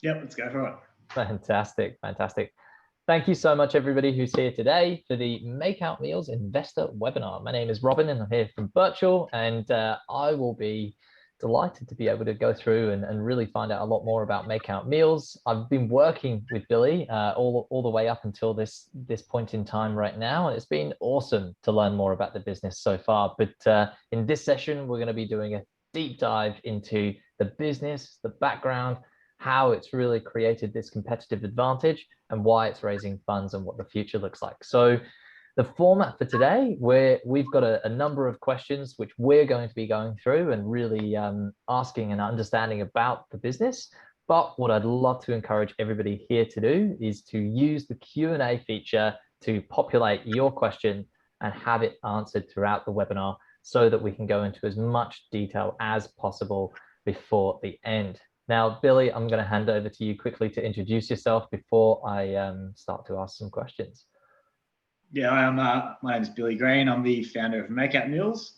Yep, let's go for it. Fantastic, fantastic. Thank you so much, everybody who's here today for the Make Out Meals Investor webinar. My name is Robin, and I'm here from Birchal, and I will be delighted to be able to go through and really find out a lot more about Make Out Meals. I've been working with Billy all the way up until this point in time right now, and it's been awesome to learn more about the business so far. But in this session, we're going to be doing a deep dive into the business, the background, how it's really created this competitive advantage, and why it's raising funds and what the future looks like. So the format for today, we've got a number of questions which we're going to be going through and really asking and understanding about the business. But what I'd love to encourage everybody here to do is to use the Q&A feature to populate your question and have it answered throughout the webinar so that we can go into as much detail as possible before the end. Now, Billy, I'm going to hand over to you quickly to introduce yourself before I start to ask some questions. Yeah, my name is Billy Green. I'm the founder of Make Out Meals.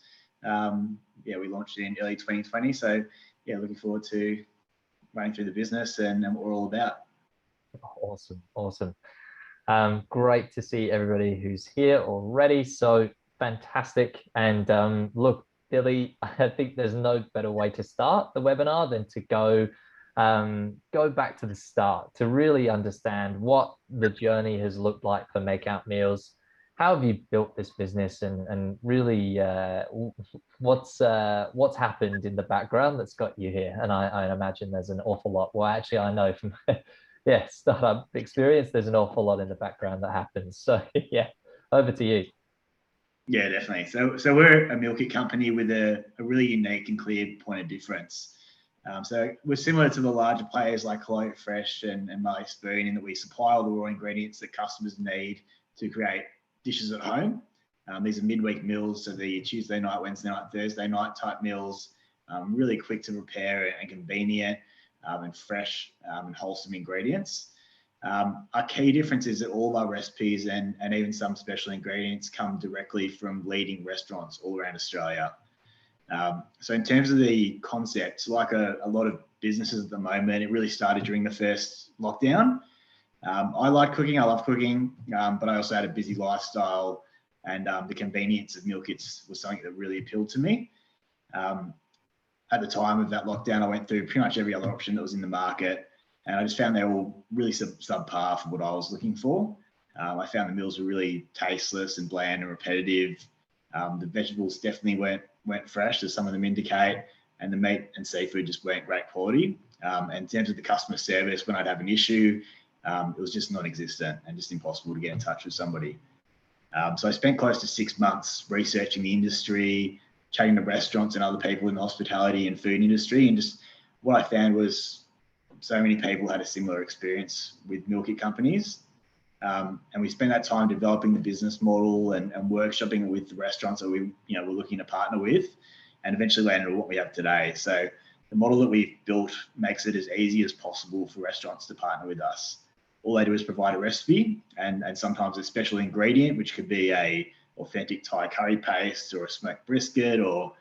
We launched it in early 2020. So, yeah, looking forward to running through the business and what we're all about. Awesome, awesome. Great to see everybody who's here already. So fantastic. And look, Billy, I think there's no better way to start the webinar than to go back to the start to really understand what the journey has looked like for Make Out Meals. How have you built this business, and really what's happened in the background that's got you here? And I imagine there's an awful lot. Well, actually, I know from startup experience, there's an awful lot in the background that happens. So yeah, over to you. Yeah, definitely. So we're a meal kit company with a really unique and clear point of difference. So we're similar to the larger players like Hello Fresh and Marley Spoon in that we supply all the raw ingredients that customers need to create dishes at home. These are midweek meals, so the Tuesday night, Wednesday night, Thursday night type meals, really quick to prepare and convenient and fresh and wholesome ingredients. Our key difference is that all of our recipes and even some special ingredients come directly from leading restaurants all around Australia. So in terms of the concept, like a lot of businesses at the moment, it really started during the first lockdown. I like cooking, I love cooking, but I also had a busy lifestyle, and the convenience of meal kits was something that really appealed to me. At the time of that lockdown, I went through pretty much every other option that was in the market, and I just found they were all really subpar for what I was looking for. I found the meals were really tasteless and bland and repetitive. The vegetables definitely weren't fresh, as some of them indicate, and the meat and seafood just weren't great quality. And in terms of the customer service, when I'd have an issue, it was just non-existent and just impossible to get in touch with somebody. So I spent close to 6 months researching the industry, chatting to restaurants and other people in the hospitality and food industry, and just what I found was so many people had a similar experience with meal kit companies. And we spent that time developing the business model and workshopping with the restaurants that we were looking to partner with, and eventually landed on what we have today. So the model that we've built makes it as easy as possible for restaurants to partner with us. All they do is provide a recipe and sometimes a special ingredient, which could be a authentic Thai curry paste or a smoked brisket or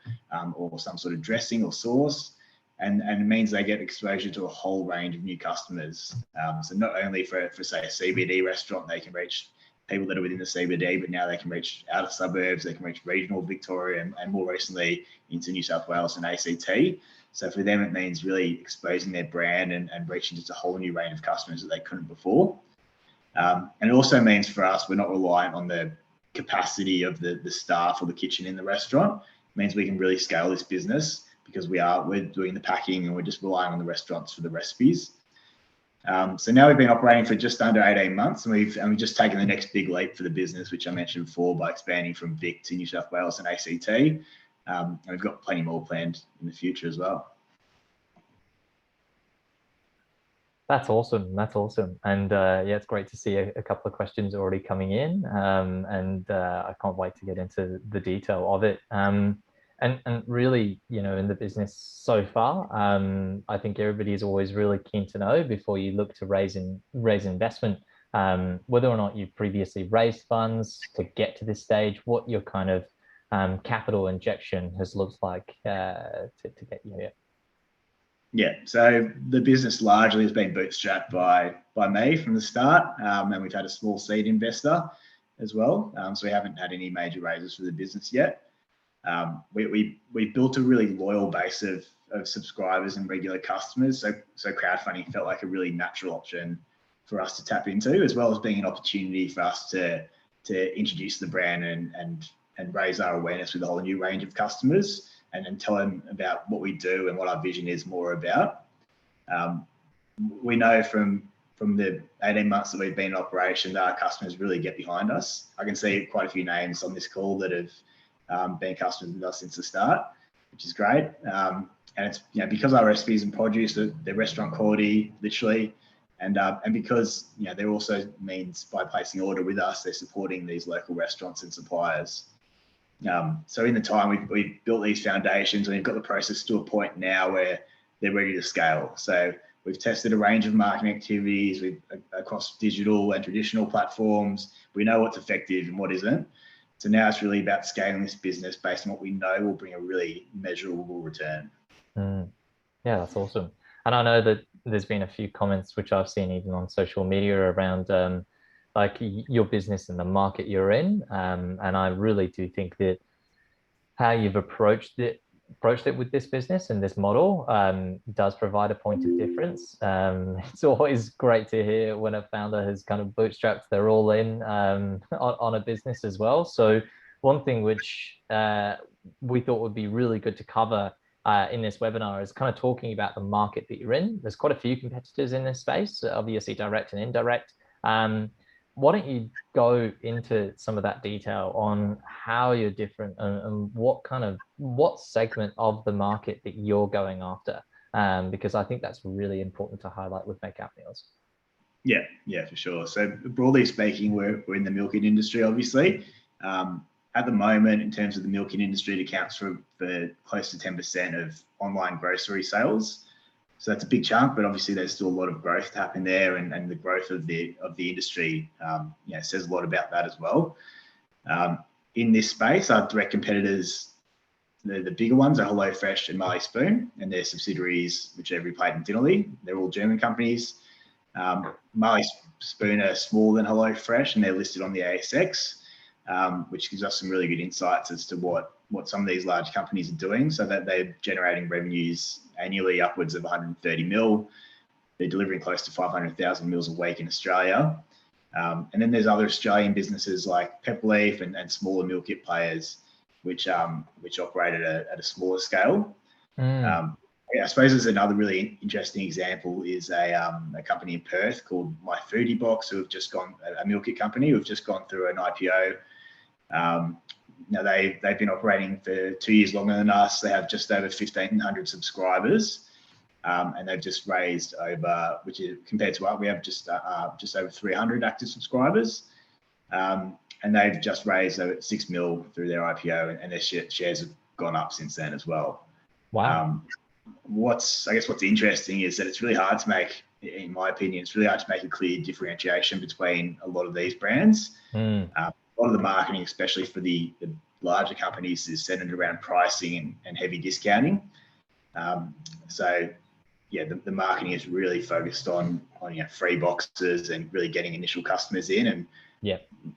some sort of dressing or sauce. And it means they get exposure to a whole range of new customers. So not only for say, a CBD restaurant, they can reach people that are within the CBD, but now they can reach outer suburbs, they can reach regional Victoria, and more recently into New South Wales and ACT. So for them, it means really exposing their brand and reaching just a whole new range of customers that they couldn't before. And it also means for us, we're not reliant on the capacity of the staff or the kitchen in the restaurant. It means we can really scale this business because we're doing the packing and we're just relying on the restaurants for the recipes. So now we've been operating for just under 18 months, and we've just taken the next big leap for the business, which I mentioned before, by expanding from Vic to New South Wales and ACT. And we've got plenty more planned in the future as well. That's awesome. That's awesome. And yeah, it's great to see a couple of questions already coming in. And I can't wait to get into the detail of it. And really, in the business so far, I think everybody is always really keen to know before you look to raise investment, whether or not you've previously raised funds to get to this stage, what your kind of capital injection has looked like to get you here. Yeah, so the business largely has been bootstrapped by me from the start, and we've had a small seed investor as well. So we haven't had any major raises for the business yet. We built a really loyal base of subscribers and regular customers. So crowdfunding felt like a really natural option for us to tap into, as well as being an opportunity for us to introduce the brand and raise our awareness with a whole new range of customers, and then tell them about what we do and what our vision is more about. We know from the 18 months that we've been in operation that our customers really get behind us. I can see quite a few names on this call that have been customers with us since the start, which is great. And it's because our recipes and produce they're restaurant quality, literally, and because they're also means by placing an order with us, they're supporting these local restaurants and suppliers. So in the time we've built these foundations, and we've got the process to a point now where they're ready to scale. So we've tested a range of marketing activities across digital and traditional platforms. We know what's effective and what isn't. So now it's really about scaling this business based on what we know will bring a really measurable return. Yeah, that's awesome. And I know that there's been a few comments which I've seen even on social media around like your business and the market you're in. And I really do think that how you've approached it with this business and this model does provide a point of difference. It's always great to hear when a founder has kind of bootstrapped their all in on a business as well. So one thing which we thought would be really good to cover in this webinar is kind of talking about the market that you're in. There's quite a few competitors in this space, obviously direct and indirect. Why don't you go into some of that detail on how you're different and what segment of the market that you're going after? Because I think that's really important to highlight with Make Out Meals. Yeah, for sure. So broadly speaking, we're in the milking industry, obviously. At the moment, in terms of the milking industry, it accounts for close to 10% of online grocery sales. So that's a big chunk, but obviously there's still a lot of growth to happen there, and the growth of the industry says a lot about that as well. In this space, our direct competitors, the bigger ones are HelloFresh and Marley Spoon, and their subsidiaries, which are Every Plate and Dinnerly. They're all German companies. Marley Spoon are smaller than HelloFresh, and they're listed on the ASX, which gives us some really good insights as to what some of these large companies are doing, so that they're generating revenues annually upwards of 130 mil. They're delivering close to 500,000 meals a week in Australia. And then there's other Australian businesses like Pepperleaf and smaller meal kit players, which operate at a smaller scale. I suppose there's another really interesting example is a company in Perth called My Foodie Box, who have just gone, a meal kit company, who've just gone through an IPO. Now they've been operating for 2 years longer than us. They have just over 1,500 subscribers, and they've just raised over, which is compared to us, we have just over 300 active subscribers, and they've just raised over 6 mil through their IPO, and their shares have gone up since then as well. Wow. What's interesting is that it's really hard to make, in my opinion, it's really hard to make a clear differentiation between a lot of these brands. A lot of the marketing, especially for the larger companies, is centered around pricing and heavy discounting. So yeah, the marketing is really focused on free boxes and really getting initial customers in. And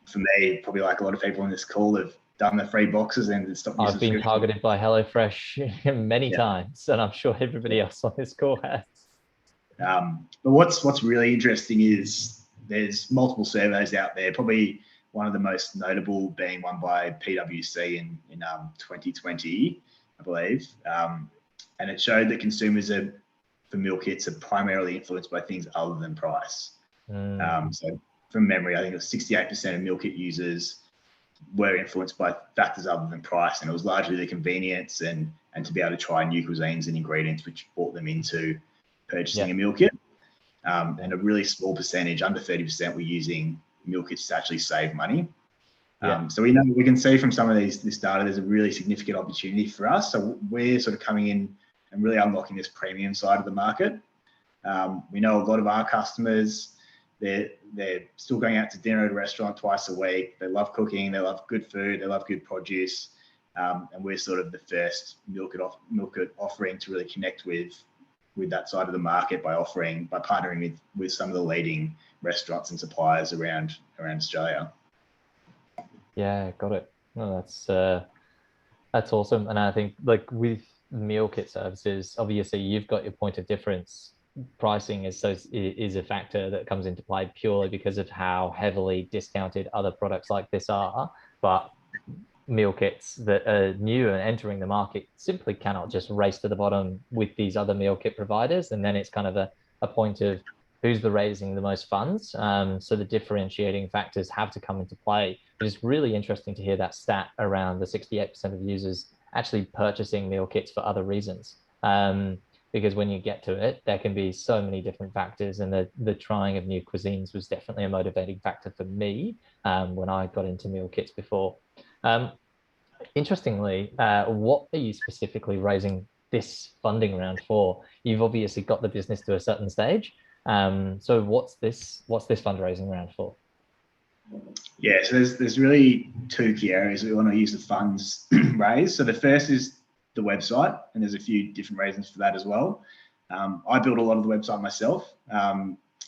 for me, probably like a lot of people on this call, have done the free boxes and stopped. I've been targeted by HelloFresh many times, and I'm sure everybody else on this call has. But what's really interesting is there's multiple surveys out there, probably one of the most notable being one by PwC in 2020, I believe. And it showed that consumers for meal kits are primarily influenced by things other than price. So from memory, I think it was 68% of meal kit users were influenced by factors other than price. And it was largely the convenience and to be able to try new cuisines and ingredients, which brought them into purchasing a meal kit. And a really small percentage, under 30%, were using meal kits to actually save money. So we can see from some of this data, there's a really significant opportunity for us. So we're sort of coming in and really unlocking this premium side of the market. We know a lot of our customers, they're still going out to dinner at a restaurant twice a week. They love cooking, they love good food, they love good produce. And we're sort of the first meal kit offering to really connect with with that side of the market by partnering with some of the leading restaurants and suppliers around Australia. Yeah, got it. No, that's awesome. And I think like with meal kit services, obviously you've got your point of difference. Pricing is a factor that comes into play purely because of how heavily discounted other products like this are. But meal kits that are new and entering the market simply cannot just race to the bottom with these other meal kit providers. And then it's kind of a point of who's raising the most funds. So the differentiating factors have to come into play. But it's really interesting to hear that stat around the 68% of users actually purchasing meal kits for other reasons. Because when you get to it, there can be so many different factors, and the trying of new cuisines was definitely a motivating factor for me when I got into meal kits before. Interestingly, what are you specifically raising this funding round for? You've obviously got the business to a certain stage. So what's this fundraising round for? Yeah, so there's really two key areas we want to use the funds raised. So the first is the website, and there's a few different reasons for that as well. I built a lot of the website myself.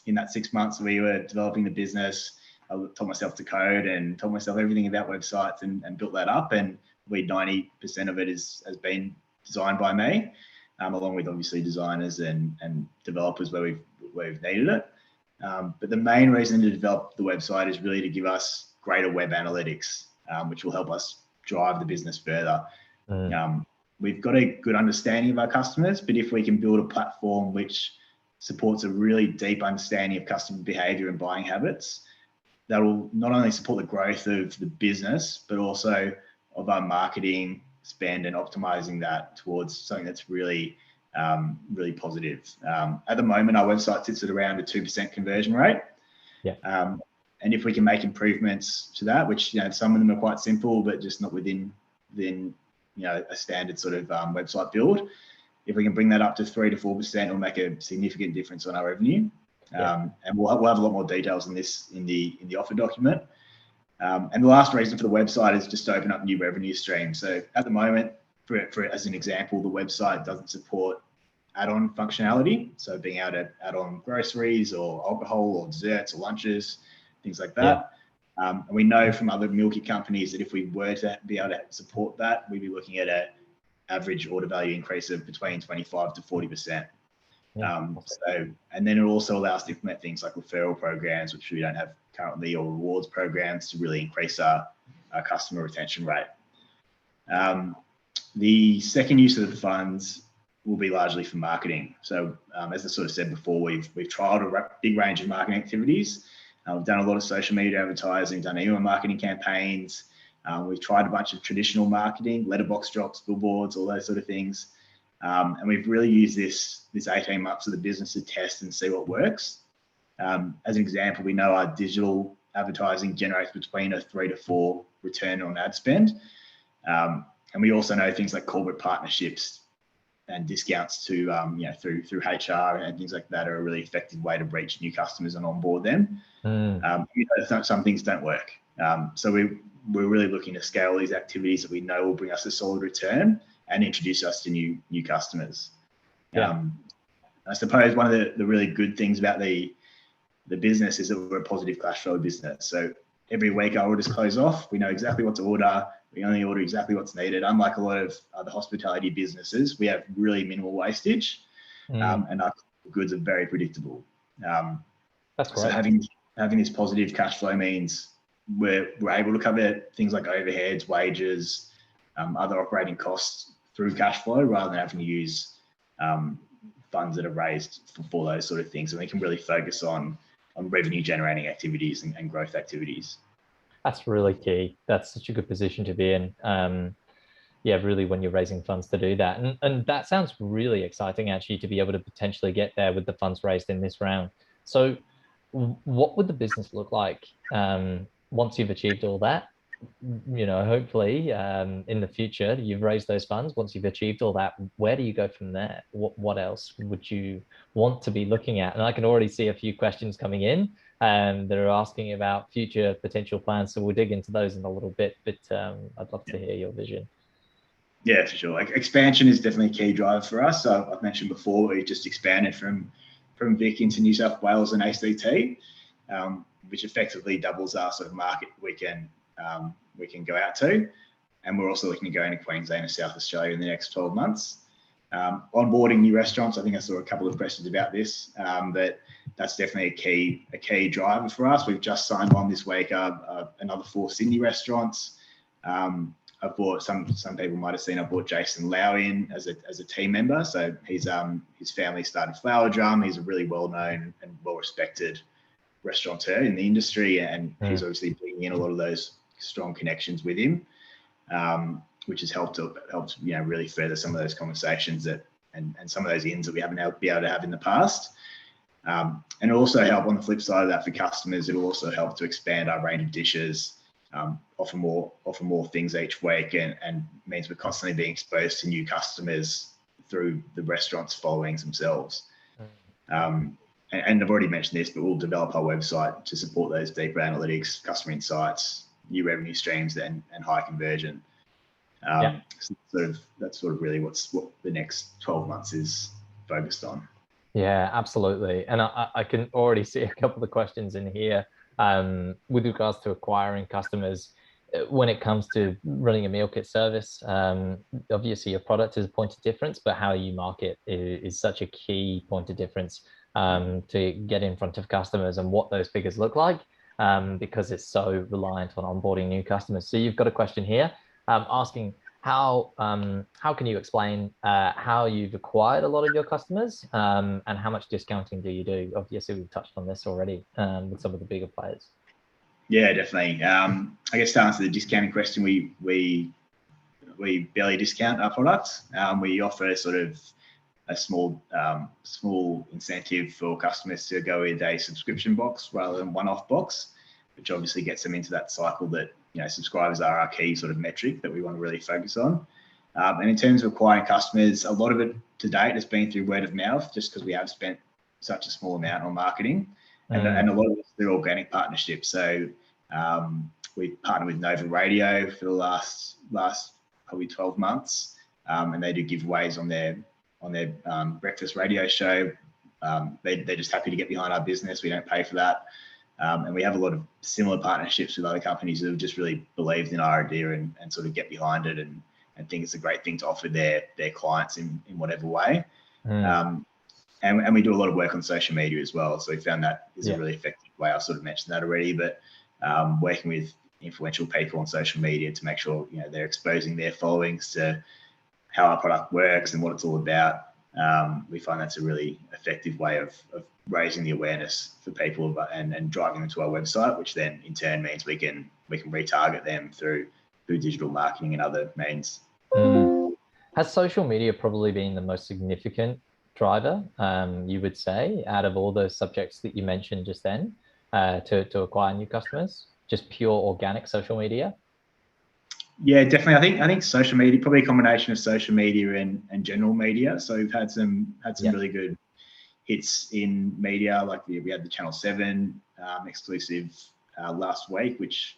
In that 6 months we were developing the business, I taught myself to code and taught myself everything about websites and built that up. And 90% of it has been designed by me, along with obviously designers and developers where we've needed it. But the main reason to develop the website is really to give us greater web analytics, which will help us drive the business further. We've got a good understanding of our customers, but if we can build a platform which supports a really deep understanding of customer behavior and buying habits, that will not only support the growth of the business, but also of our marketing spend and optimizing that towards something that's really positive. At the moment, our website sits at around a 2% conversion rate. Yeah. And if we can make improvements to that, which some of them are quite simple, but just not within a standard sort of website build. If we can bring that up to 3 to 4%, it'll make a significant difference on our revenue. And we'll have a lot more details on this in the offer document. And the last reason for the website is just to open up new revenue streams. So at the moment, for as an example, the website doesn't support add-on functionality. So being able to add on groceries or alcohol or desserts or lunches, things like that. And we know from other meal kit companies that if we were to be able to support that, we'd be looking at an average order value increase of between 25 to 40%. And then it also allows us to implement things like referral programs, which we don't have currently, or rewards programs to really increase our customer retention rate. The second use of the funds will be largely for marketing. So as I sort of said before, we've trialed a big range of marketing activities. We've done a lot of social media advertising, done email marketing campaigns. We've tried a bunch of traditional marketing, letterbox drops, billboards, all those sort of things. And we've really used this 18 months of the business to test and see what works. As an example, we know our digital advertising generates between a 3 to 4 return on ad spend. And we also know things like corporate partnerships and discounts to through HR and things like that are a really effective way to reach new customers and onboard them. Some things don't work. So we're really looking to scale these activities that we know will bring us a solid return and introduce us to new customers. I suppose one of the really good things about the business is that we're a positive cash flow business. So every week our orders close off. We know exactly what to order. We only order exactly what's needed. Unlike a lot of other hospitality businesses, we have really minimal wastage, and our goods are very predictable. That's great. So having this positive cash flow means we're able to cover things like overheads, wages, other operating costs through cash flow rather than having to use funds that are raised for those sort of things. And we can really focus on revenue generating activities and growth activities. That's really key. That's such a good position to be in. Really, when you're raising funds to do that. And that sounds really exciting, actually, to be able to potentially get there with the funds raised in this round. So what would the business look like once you've achieved all that? Hopefully in the future, you've raised those funds. Once you've achieved all that, where do you go from there? What else would you want to be looking at? And I can already see a few questions coming in that are asking about future potential plans. So we'll dig into those in a little bit, but I'd love to hear your vision. Yeah, for sure. Like expansion is definitely a key driver for us. So I've mentioned before, we just expanded from Vic into New South Wales and ACT, which effectively doubles our sort of market we can go out to. And we're also looking to go into Queensland and South Australia in the next 12 months. Onboarding new restaurants, I think I saw a couple of questions about this, but that's definitely a key driver for us. We've just signed on this week, another 4 Sydney restaurants. I've bought some people might have seen. I brought Jason Lau in as a team member. So his family started Flower Drum. He's a really well-known and well-respected restaurateur in the industry, and he's obviously bringing in a lot of those strong connections with him, which has helped really further some of those conversations and some of those ins that we haven't been able to have in the past. And it'll also help on the flip side of that for customers. It'll also help to expand our range of dishes. Offer more things each week, and means we're constantly being exposed to new customers through the restaurants' followings themselves. And I've already mentioned this, but we'll develop our website to support those deeper analytics, customer insights, new revenue streams, and high conversion. So that's sort of really what the next 12 months is focused on. Yeah, absolutely. And I can already see a couple of questions in here. With regards to acquiring customers, when it comes to running a meal kit service, obviously your product is a point of difference, but how you market is such a key point of difference to get in front of customers and what those figures look like, because it's so reliant on onboarding new customers. So you've got a question here asking how can you explain how you've acquired a lot of your customers, and how much discounting do you do? Obviously, we've touched on this already with some of the bigger players. Yeah, definitely. I guess to answer the discounting question, we barely discount our products. We offer sort of a small incentive for customers to go with a subscription box rather than one-off box, which obviously gets them into that cycle that subscribers are our key sort of metric that we want to really focus on. And in terms of acquiring customers, a lot of it to date has been through word of mouth, just because we have spent such a small amount on marketing, and a lot of it's through organic partnerships. So we've partnered with Nova Radio for the last probably 12 months, and they do giveaways on their breakfast radio show. They're just happy to get behind our business. We don't pay for that. And we have a lot of similar partnerships with other companies who have just really believed in our idea and sort of get behind it and think it's a great thing to offer their clients in whatever way. And we do a lot of work on social media as well. So we found that is a really effective way. I sort of mentioned that already, but working with influential people on social media to make sure they're exposing their followings to how our product works and what it's all about. We find that's a really effective way of raising the awareness for people and driving them to our website, which then in turn means we can retarget them through digital marketing and other means. Has social media probably been the most significant driver, you would say, out of all those subjects that you mentioned just then, to acquire new customers? Just pure organic social media? Yeah, definitely. I think social media, probably a combination of social media and general media. So we've had some really good hits in media, like we had the Channel 7 exclusive last week, which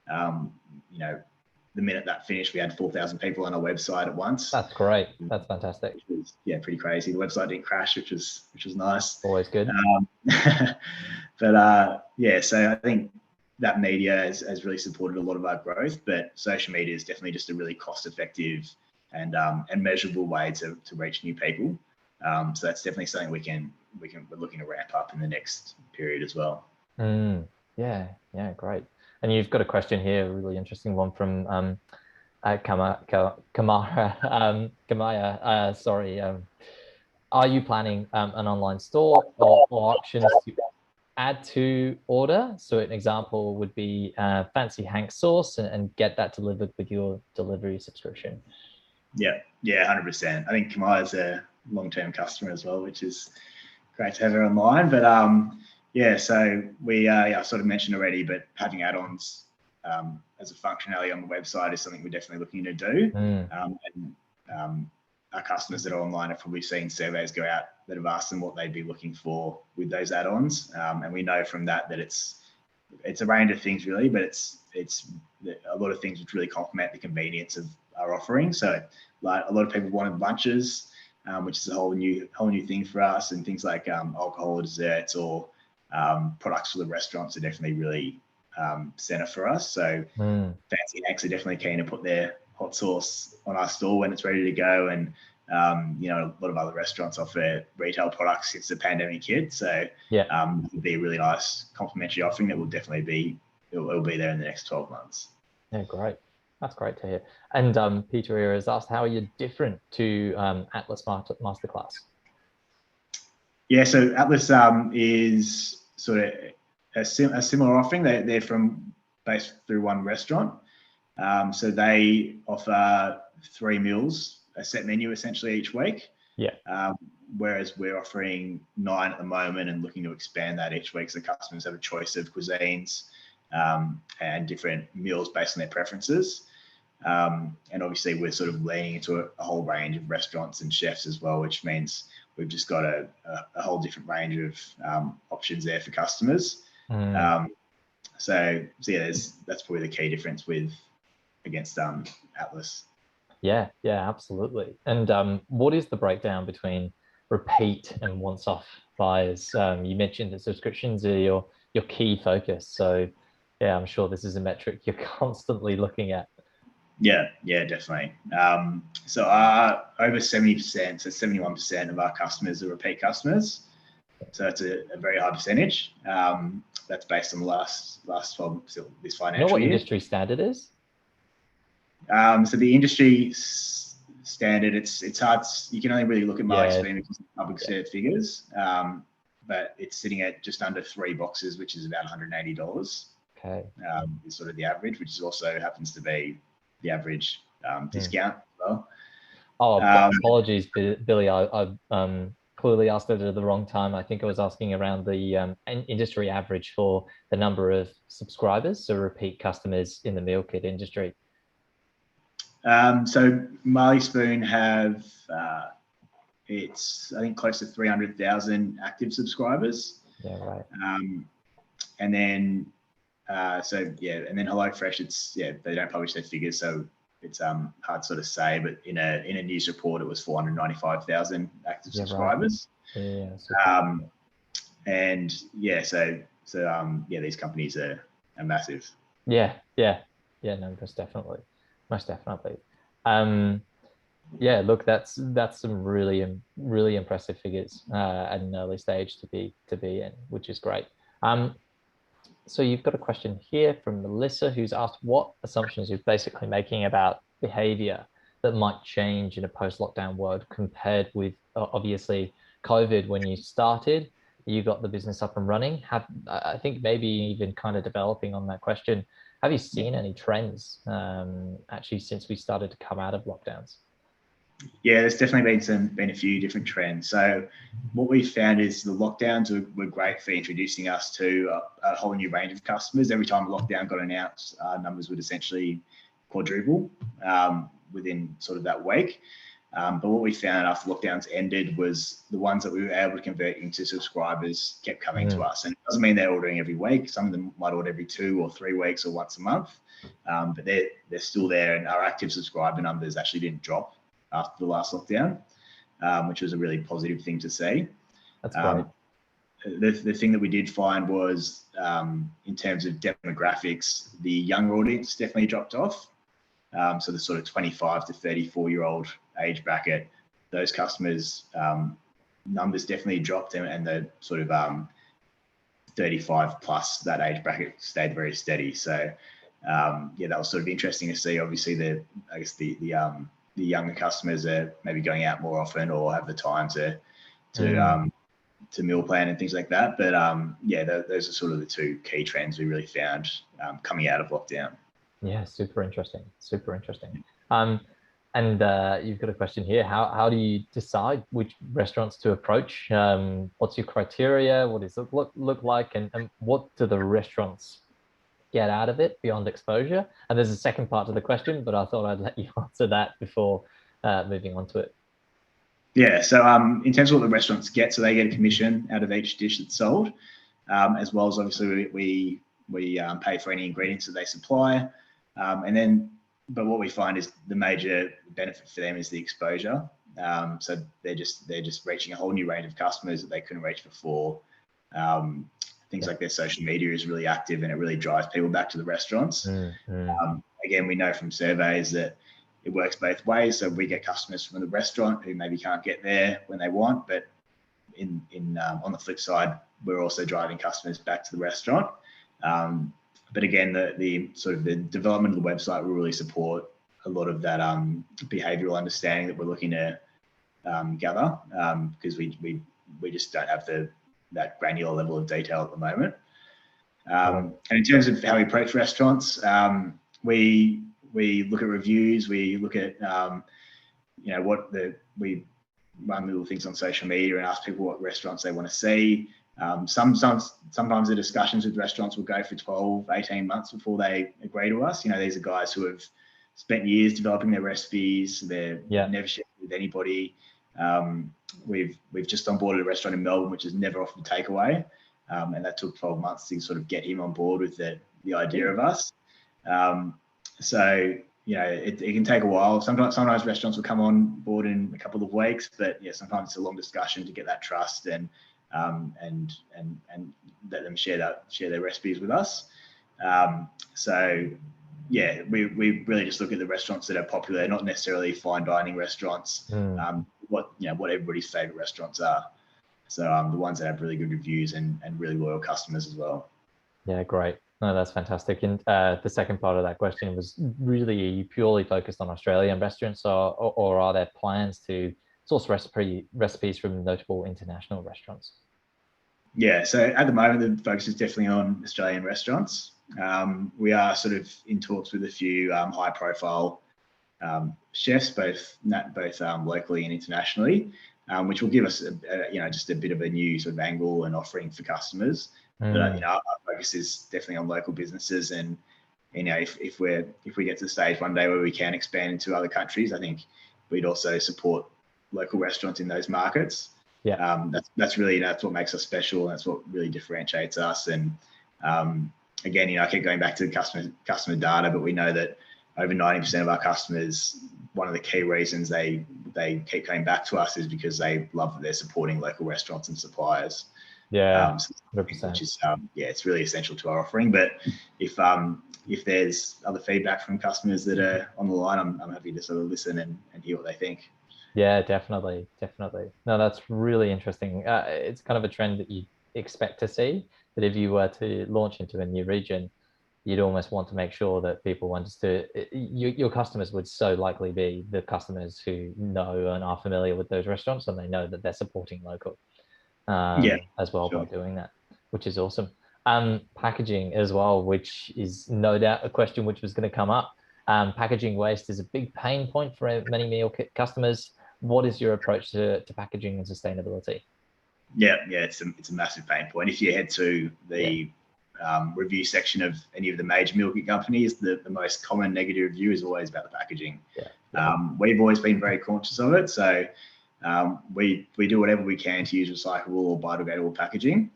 the minute that finished, we had 4,000 people on our website at once. That's great. That's fantastic. Which was, pretty crazy. The website didn't crash, which was nice. Always good. So I think that media has really supported a lot of our growth, but social media is definitely just a really cost-effective and measurable way to reach new people. So that's definitely something we're looking to ramp up in the next period as well. Yeah, great. And you've got a question here, a really interesting one from Kamaya. Are you planning an online store or auctions to add to order? So an example would be fancy Hank sauce and get that delivered with your delivery subscription. Yeah, 100%. I think Kamaya's a long-term customer as well, which is great to have her online. But so we I sort of mentioned already, but having add-ons as a functionality on the website is something we're definitely looking to do. And our customers that are online have probably seen surveys go out that have asked them what they'd be looking for with those add-ons, and we know from that it's a range of things really, but it's a lot of things which really complement the convenience of our offering. So like a lot of people wanted lunches, which is a whole new thing for us, and things like alcohol or desserts or products for the restaurants are definitely really center for us. So fancy Hacks are definitely keen to put their hot sauce on our store when it's ready to go. And you know, a lot of other restaurants offer retail products since the pandemic hit. So it would be a really nice complementary offering that will definitely be, it'll be there in the next 12 months. Yeah, great. That's great to hear. And Peter here has asked, how are you different to Atlas Masterclass? Yeah, so Atlas is sort of a similar offering. They're based through one restaurant. So they offer 3 meals, a set menu essentially each week. Whereas we're offering 9 at the moment and looking to expand that each week, so customers have a choice of cuisines and different meals based on their preferences. And obviously we're sort of leaning into a whole range of restaurants and chefs as well, which means we've just got a whole different range of options there for customers. So yeah, that's probably the key difference against Atlas. Yeah, absolutely. And what is the breakdown between repeat and once-off buyers? You mentioned that subscriptions are your key focus. So yeah, I'm sure this is a metric you're constantly looking at. Yeah, definitely. So over 70%, so 71% of our customers are repeat customers. So that's a very high percentage. That's based on the last 12 this financial year. You know what industry standard is? So the industry standard, it's hard. You can only really look at my experience because of public cert figures, but it's sitting at just under 3 boxes, which is about $180. Okay. Is sort of the average, which is also happens to be the average discount as well. Oh, apologies, Billy. I clearly asked it at the wrong time. I think I was asking around the industry average for the number of subscribers, so repeat customers in the meal kit industry. So Marley Spoon have, it's I think close to 300,000 active subscribers. Yeah, right. And then, and then HelloFresh, they don't publish their figures, so it's hard to sort of say. But in a news report, it was 495,000 active subscribers. Right. And these companies are massive. Yeah, no, most definitely. Look, that's some really impressive figures at an early stage to be in, which is great. So you've got a question here from Melissa, who's asked what assumptions you're basically making about behavior that might change in a post-lockdown world compared with obviously COVID. When you started, you got the business up and running. I think maybe even kind of developing on that question, have you seen any trends actually since we started to come out of lockdowns? Yeah, there's definitely been a few different trends. So what we found is the lockdowns were great for introducing us to a whole new range of customers. Every time a lockdown got announced, our numbers would essentially quadruple within sort of that week. But what we found after lockdowns ended was the ones that we were able to convert into subscribers kept coming to us. And it doesn't mean they're ordering every week. Some of them might order every 2 or 3 weeks or once a month, but they're still there. And our active subscriber numbers actually didn't drop after the last lockdown, which was a really positive thing to see. That's great. The thing that we did find was in terms of demographics, the younger audience definitely dropped off. So the sort of 25 to 34-year-old age bracket, those customers numbers definitely dropped, and the sort of 35 plus, that age bracket stayed very steady. So that was sort of interesting to see. Obviously, the younger customers are maybe going out more often or have the time to meal plan and things like that. But those are sort of the 2 key trends we really found coming out of lockdown. Yeah, super interesting. And you've got a question here. How do you decide which restaurants to approach? What's your criteria? What does it look like? And what do the restaurants get out of it beyond exposure? And there's a second part to the question, but I thought I'd let you answer that before moving on to it. Yeah, so in terms of what the restaurants get, so they get a commission out of each dish that's sold, as well as obviously we pay for any ingredients that they supply. And then but what we find is the major benefit for them is the exposure. So they're just reaching a whole new range of customers that they couldn't reach before. Things like their social media is really active, and it really drives people back to the restaurants. Again, we know from surveys that it works both ways. So we get customers from the restaurant who maybe can't get there when they want, but on the flip side, we're also driving customers back to the restaurant. But again, the sort of the development of the website will really support a lot of that behavioural understanding that we're looking to gather, because we just don't have that granular level of detail at the moment. And in terms of how we approach restaurants, we look at reviews, we look at we run little things on social media and ask people what restaurants they want to see. Sometimes the discussions with restaurants will go for 12, 18 months before they agree to us. These are guys who have spent years developing their recipes. They've never shared with anybody. We've just onboarded a restaurant in Melbourne, which has never offered takeaway. And that took 12 months to sort of get him on board with the idea of us. So, it can take a while. Sometimes restaurants will come on board in a couple of weeks, but sometimes it's a long discussion to get that trust and let them share their recipes with us. So we really just look at the restaurants that are popular, not necessarily fine dining restaurants. What everybody's favorite restaurants are. So the ones that have really good reviews and really loyal customers as well. Yeah, great. No, that's fantastic. And the second part of that question was really purely focused on Australian restaurants, or are there plans to source recipes from notable international restaurants? Yeah, so at the moment, the focus is definitely on Australian restaurants. We are sort of in talks with a few high-profile chefs, both locally and internationally, which will give us just a bit of a new sort of angle and offering for customers. But our focus is definitely on local businesses, and if we get to the stage one day where we can expand into other countries, I think we'd also support local restaurants in those markets. That's what makes us special, and that's what really differentiates us. And again, I keep going back to customer data, but we know that over 90% of our customers, one of the key reasons they keep coming back to us is because they love that they're supporting local restaurants and suppliers. 100%. Which is it's really essential to our offering. But if there's other feedback from customers that are on the line, I'm happy to sort of listen and hear what they think. Yeah, definitely. No, that's really interesting. It's kind of a trend that you expect to see, that if you were to launch into a new region, you'd almost want to make sure that people understood. Your customers would so likely be the customers who know and are familiar with those restaurants, and they know that they're supporting local as well by doing that, which is awesome. Packaging as well, which is no doubt a question which was going to come up. Packaging waste is a big pain point for many meal kit customers. What is your approach to packaging and sustainability? Yeah, it's a massive pain point. If you head to the review section of any of the major meal kit companies, the most common negative review is always about the packaging. We've always been very conscious of it, so we do whatever we can to use recyclable or biodegradable packaging.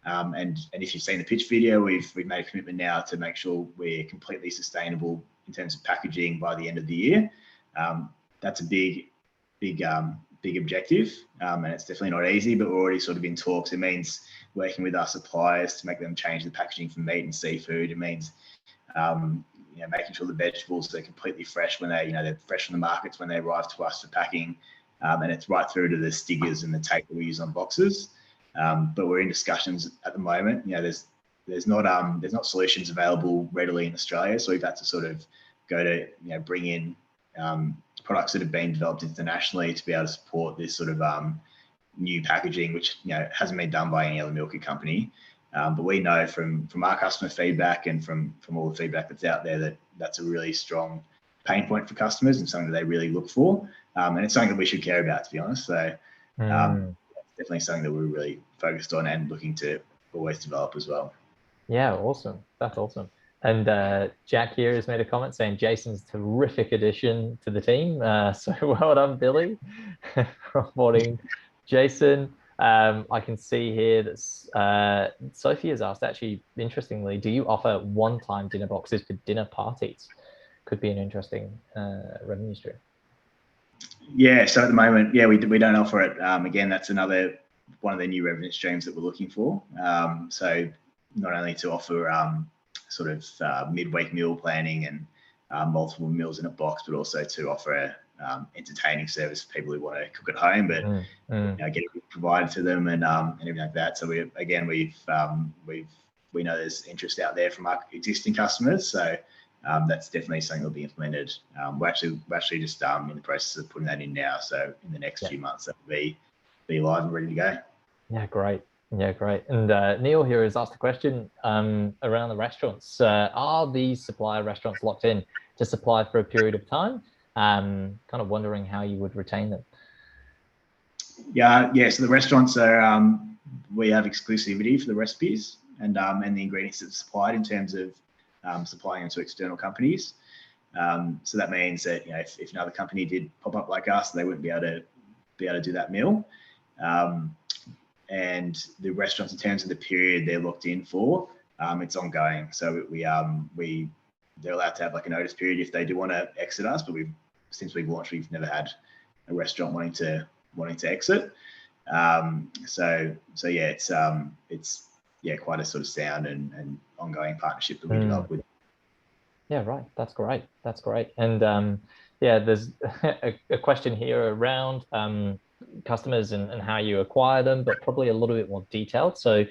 And if you've seen the pitch video, we've made a commitment now to make sure we're completely sustainable in terms of packaging by the end of the year. That's a big objective, and it's definitely not easy, but we're already sort of in talks. It means working with our suppliers to make them change the packaging from meat and seafood. It means making sure the vegetables are completely fresh when they're fresh from the markets when they arrive to us for packing, and it's right through to the stickers and the tape that we use on boxes. But we're in discussions at the moment. There's not solutions available readily in Australia, so we've had to sort of go to bring in products that have been developed internationally to be able to support this sort of new packaging, which hasn't been done by any other meal kit company. But we know from our customer feedback and from all the feedback that's out there that that's a really strong pain point for customers and something that they really look for. And it's something that we should care about, to be honest. So it's definitely something that we're really focused on and looking to always develop as well. Yeah, awesome. That's awesome. And Jack here has made a comment saying Jason's a terrific addition to the team. So well done, Billy, for onboarding Jason. I can see here that Sophie has asked, actually, interestingly, do you offer one-time dinner boxes for dinner parties? could be an interesting revenue stream? Yeah, so at the moment, yeah, we don't offer it. Again, that's another one of the new revenue streams that we're looking for. So not only to offer sort of midweek meal planning and multiple meals in a box, but also to offer a entertaining service for people who want to cook at home, but you know, get it provided to them and everything like that. So we know there's interest out there from our existing customers. So that's definitely something that'll be implemented. We're actually just in the process of putting that in now. So in the next few months, that will be live and ready to go. Yeah, great. Yeah, great. And Neil here has asked a question around the restaurants. Are these supplier restaurants locked in to supply for a period of time? Kind of wondering how you would retain them. Yeah. So the restaurants are we have exclusivity for the recipes and the ingredients that's supplied in terms of supplying them to external companies. So that means that, you know, if another company did pop up like us, they wouldn't be able to do that meal. And the restaurants, in terms of the period they're locked in for, it's ongoing. So they're allowed to have like a notice period if they do want to exit us. But since we've launched, we've never had a restaurant wanting to exit. So yeah, it's quite a sort of sound and ongoing partnership that we develop with. Yeah, right. That's great. And there's a question here around customers and how you acquire them, but probably a little bit more detailed. So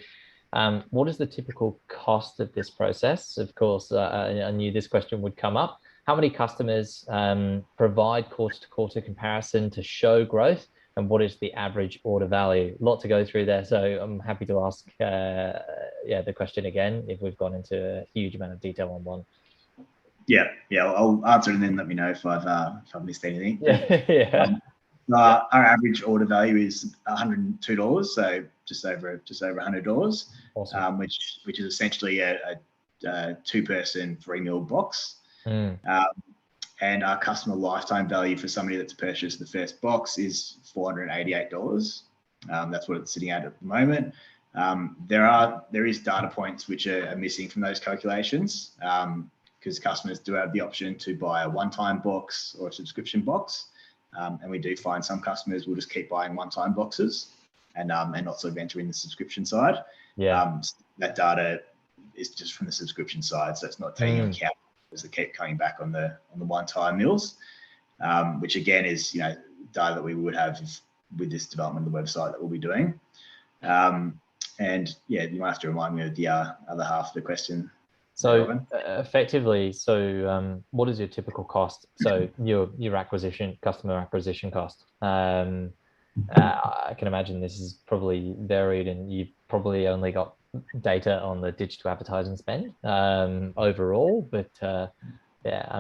what is the typical cost of this process? Of course, I knew this question would come up. How many customers provide quarter-to-quarter comparison to show growth? And what is the average order value? A lot to go through there. So I'm happy to ask the question again if we've gone into a huge amount of detail on one. Yeah, I'll answer it and then let me know if I've missed anything. Our average order value is $102, so just over $100. Awesome. Which is essentially a 2-person 3-meal box. And our customer lifetime value for somebody that's purchased the first box is $488. That's what it's sitting at the moment. There is data points which are missing from those calculations, because customers do have the option to buy a one-time box or a subscription box. And we do find some customers will just keep buying one-time boxes and not sort of enter in the subscription side. That data is just from the subscription side, so it's not taking into account as they keep coming back on the one-time meals, which again is, you know, data that we would have with this development of the website that we'll be doing. And yeah, you might have to remind me of the other half of the question. So effectively, what is your typical cost? So your customer acquisition cost. I can imagine this is probably varied, and you've probably only got data on the digital advertising spend overall. But I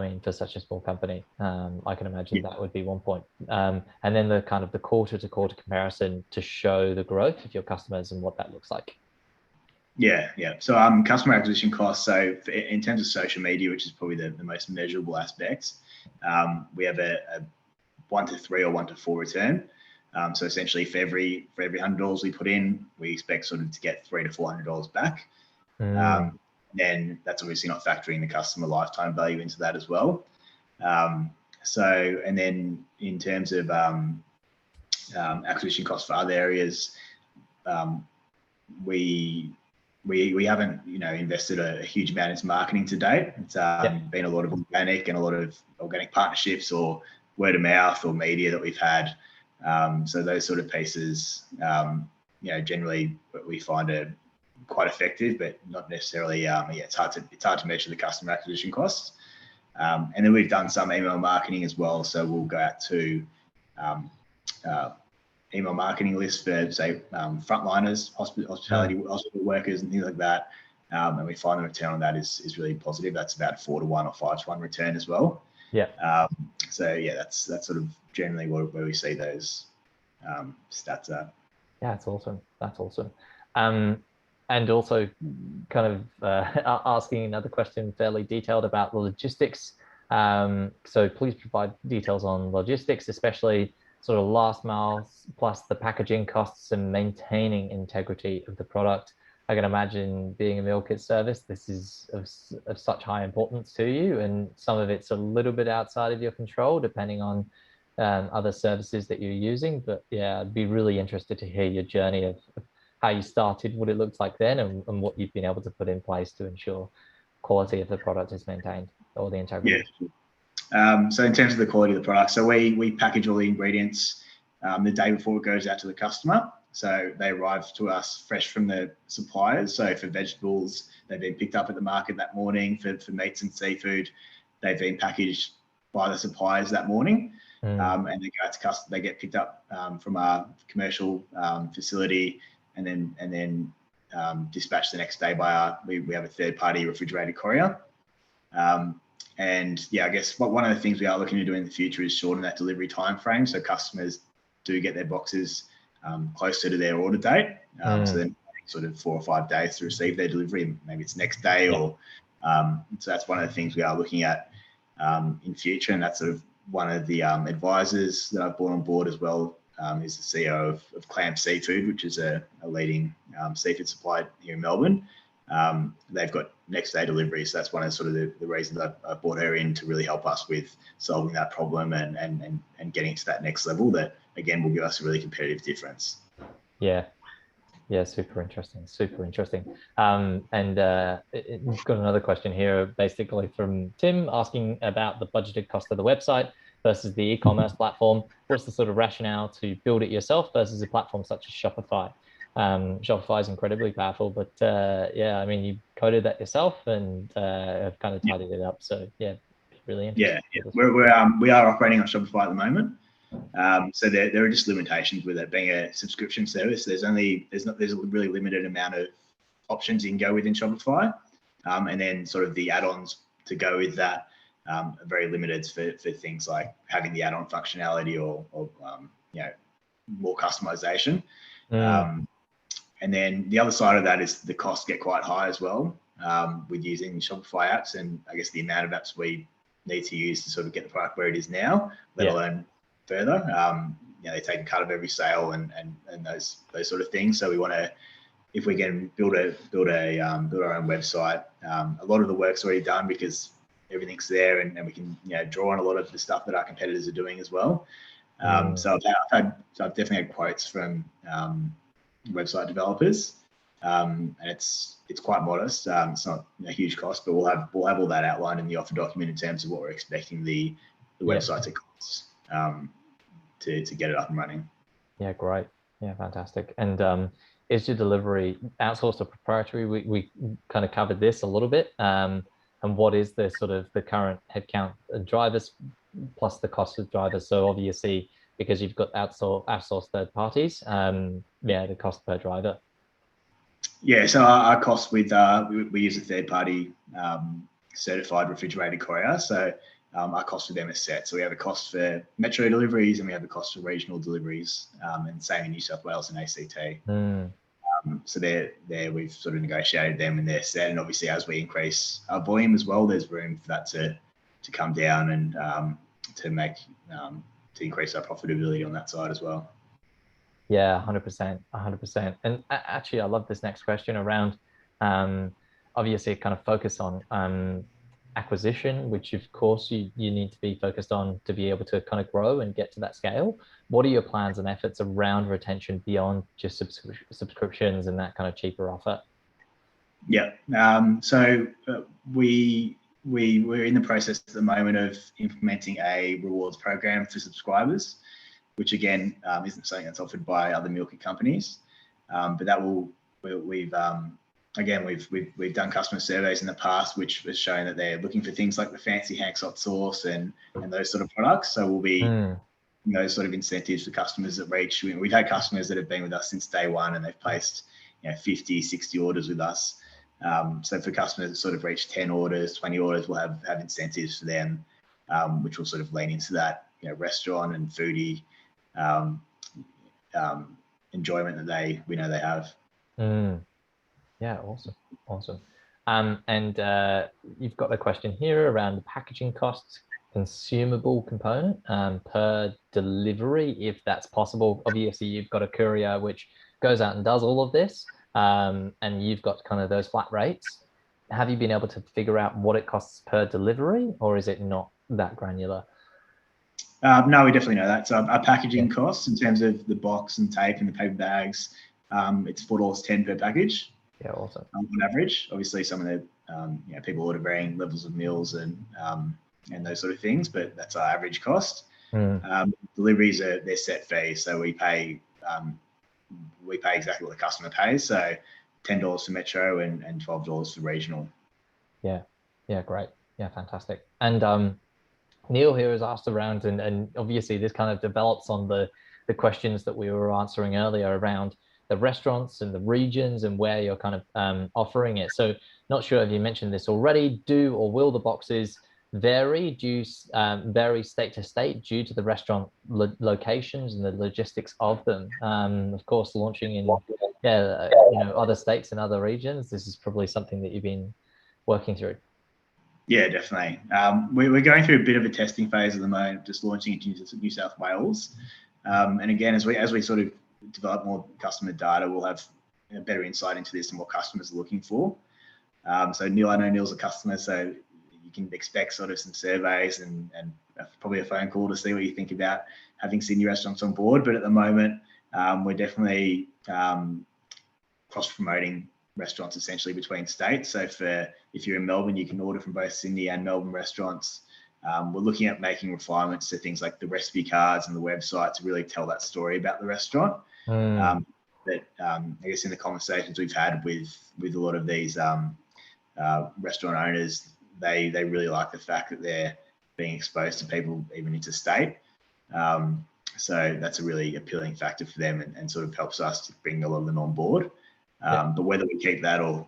mean, for such a small company, I can imagine that would be one point. And then the kind of the quarter-to-quarter comparison to show the growth of your customers and what that looks like. Yeah. So customer acquisition costs. So in terms of social media, which is probably the most measurable aspect, we have a 1 to 3 or 1 to 4 return. So essentially, for every $100 we put in, we expect sort of to get $300 to $400 back. Then that's obviously not factoring the customer lifetime value into that as well. So, and then in terms of acquisition costs for other areas, we haven't, you know, invested a huge amount into marketing to date. It's been a lot of organic partnerships or word of mouth or media that we've had. So those sort of pieces, you know, generally we find are quite effective, but not necessarily. It's hard to measure the customer acquisition costs. And then we've done some email marketing as well. So we'll go out to email marketing lists for, say, frontliners, hospital workers and things like that. And we find the return on that is really positive. That's about 4 to 1 or 5 to 1 return as well. So yeah, that's sort of generally where we see those stats at. Yeah, that's awesome. And also kind of asking another question fairly detailed about the logistics. So please provide details on logistics, especially sort of last mile plus the packaging costs and maintaining integrity of the product. I can imagine being a meal kit service, this is of such high importance to you, and some of it's a little bit outside of your control, depending on other services that you're using. But yeah, I'd be really interested to hear your journey of how you started, what it looked like then, and what you've been able to put in place to ensure quality of the product is maintained, or the integrity. Yeah. So in terms of the quality of the product, so we package all the ingredients the day before it goes out to the customer. So they arrive to us fresh from the suppliers. So for vegetables, they've been picked up at the market that morning. For meats and seafood, they've been packaged by the suppliers that morning. And they go to customer. They get picked up from our commercial facility, and then dispatched the next day by our. We have a third-party refrigerated courier. And yeah, I guess one of the things we are looking to do in the future is shorten that delivery time frame, so customers do get their boxes closer to their order date. So then sort of 4 or 5 days to receive their delivery. Maybe it's next day, or so that's one of the things we are looking at in future, and that's sort of one of the advisors that I've brought on board as well. Is the CEO of Clam Seafood, which is a leading seafood supplier here in Melbourne. They've got next day delivery, so that's one of sort of the reasons I brought her in, to really help us with solving that problem and getting to that next level that again will give us a really competitive difference. Yeah, super interesting. And we've got another question here, basically from Tim, asking about the budgeted cost of the website versus the e-commerce platform. What's the sort of rationale to build it yourself versus a platform such as Shopify? Shopify is incredibly powerful, but yeah, I mean, you coded that yourself and have kind of tidied it up. So yeah, really interesting. Yeah. We are operating on Shopify at the moment. So there are just limitations with it being a subscription service. There's a really limited amount of options you can go within Shopify, and then sort of the add-ons to go with that are very limited for things like having the add-on functionality or more customization. And then the other side of that is the costs get quite high as well with using Shopify apps, and I guess the amount of apps we need to use to sort of get the product where it is now, let alone further. They take a cut of every sale and those sort of things. So we want to, if we can build our own website, a lot of the work's already done because everything's there, and we can draw on a lot of the stuff that our competitors are doing as well. So I've definitely had quotes from website developers, and it's quite modest. It's not a huge cost, but we'll have all that outlined in the offer document in terms of what we're expecting the website to cost to get it up and running. Yeah, great. Yeah, fantastic. And is your delivery outsourced or proprietary? We kind of covered this a little bit. And what is the sort of the current headcount of drivers plus the cost of drivers? So obviously, because you've got outsourced third parties, the cost per driver. Yeah, so our cost with we use a third party certified refrigerated courier. So our cost with them is set. So we have a cost for metro deliveries and we have a cost for regional deliveries, and same in New South Wales and ACT. So there we've sort of negotiated them and they're set. And obviously, as we increase our volume as well, there's room for that to come down and to increase our profitability on that side as well. Yeah, 100%. And actually, I love this next question around obviously kind of focus on acquisition, which of course you need to be focused on to be able to kind of grow and get to that scale. What are your plans and efforts around retention beyond just subscriptions and that kind of cheaper offer? Yeah, so we're in the process at the moment of implementing a rewards program for subscribers, which again isn't something that's offered by other meal kit companies, but that we've done customer surveys in the past, which has shown that they're looking for things like the fancy Hank's hot sauce and those sort of products. So we'll be those sort of incentives for customers that reach. We've had customers that have been with us since day one and they've placed 50, 60 orders with us. So for customers that sort of reach 10 orders, 20 orders, we'll have incentives for them, which will sort of lean into that restaurant and foodie enjoyment that we know they have. Yeah, awesome. And you've got a question here around the packaging costs, consumable component per delivery, if that's possible. Obviously, you've got a courier which goes out and does all of this, and you've got kind of those flat rates, have you been able to figure out what it costs per delivery, or is it not that granular? No, we definitely know that. So our packaging Yeah. costs in terms of the box and tape and the paper bags, it's $4.10 per package. Yeah, awesome. On average. Obviously, some of the people order varying levels of meals and those sort of things, but that's our average cost. Deliveries they're set fees, so we pay exactly what the customer pays. So $10 for metro and $12 for regional. Yeah, great. Yeah, fantastic. And Neil here has asked around, and obviously this kind of develops on the questions that we were answering earlier around the restaurants and the regions and where you're kind of offering it. So not sure if you mentioned this already, do or will the boxes vary state to state due to the restaurant locations and the logistics of them? Of course, launching in other states and other regions, this is probably something that you've been working through. Yeah, definitely. We're going through a bit of a testing phase at the moment, just launching into New South Wales. And again, as we sort of develop more customer data, we'll have better insight into this and what customers are looking for. So Neil, I know Neil's a customer, so you can expect sort of some surveys and probably a phone call to see what you think about having Sydney restaurants on board. But at the moment, we're definitely cross-promoting restaurants essentially between states. So if you're in Melbourne, you can order from both Sydney and Melbourne restaurants. We're looking at making refinements to things like the recipe cards and the website to really tell that story about the restaurant. But I guess in the conversations we've had with a lot of these restaurant owners, they really like the fact that they're being exposed to people even interstate. So that's a really appealing factor for them and sort of helps us to bring a lot of them on board. But whether we keep that or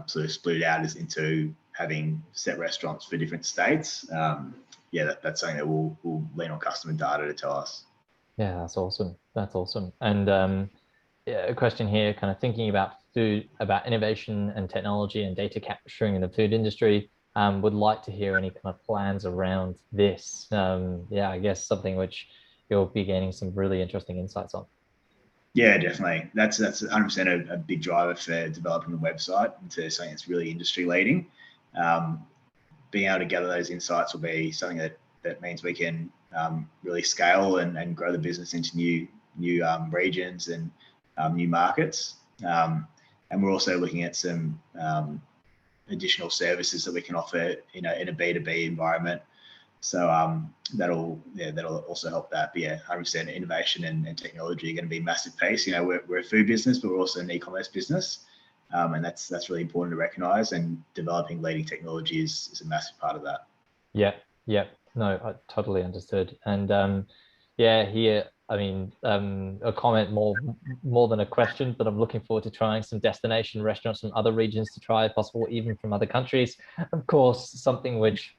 sort of split it out as into having set restaurants for different states, that's something that we'll lean on customer data to tell us. Yeah, that's awesome. That's awesome. And a question here, kind of thinking about food, about innovation and technology and data capturing in the food industry. Would like to hear any kind of plans around this. I guess something which you'll be gaining some really interesting insights on. Yeah, definitely. That's 100% a big driver for developing the website into something that's really industry leading. Being able to gather those insights will be something that means we can really scale and grow the business into new regions and new markets. And we're also looking at some additional services that we can offer in a B2B environment. So that'll also help that. But yeah, 100% innovation and technology are going to be a massive piece. We're a food business, but we're also an e-commerce business, and that's really important to recognise. And developing leading technology is a massive part of that. Yeah. No, I totally understood. And here, I mean, a comment more than a question, but I'm looking forward to trying some destination restaurants from other regions to try if possible, even from other countries. Of course, something which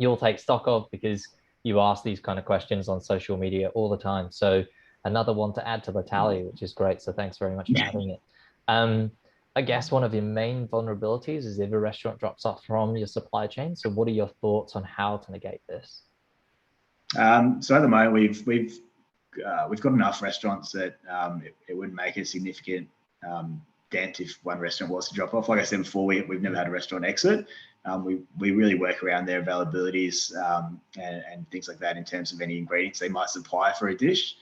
you'll take stock of because you ask these kind of questions on social media all the time. So another one to add to the tally, which is great. So thanks very much for adding it. I guess one of your main vulnerabilities is if a restaurant drops off from your supply chain. So what are your thoughts on how to negate this? So at the moment, we've got enough restaurants that it wouldn't make a significant dent if one restaurant was to drop off. Like I said before, we've never had a restaurant exit. We really work around their availabilities and things like that in terms of any ingredients they might supply for a dish.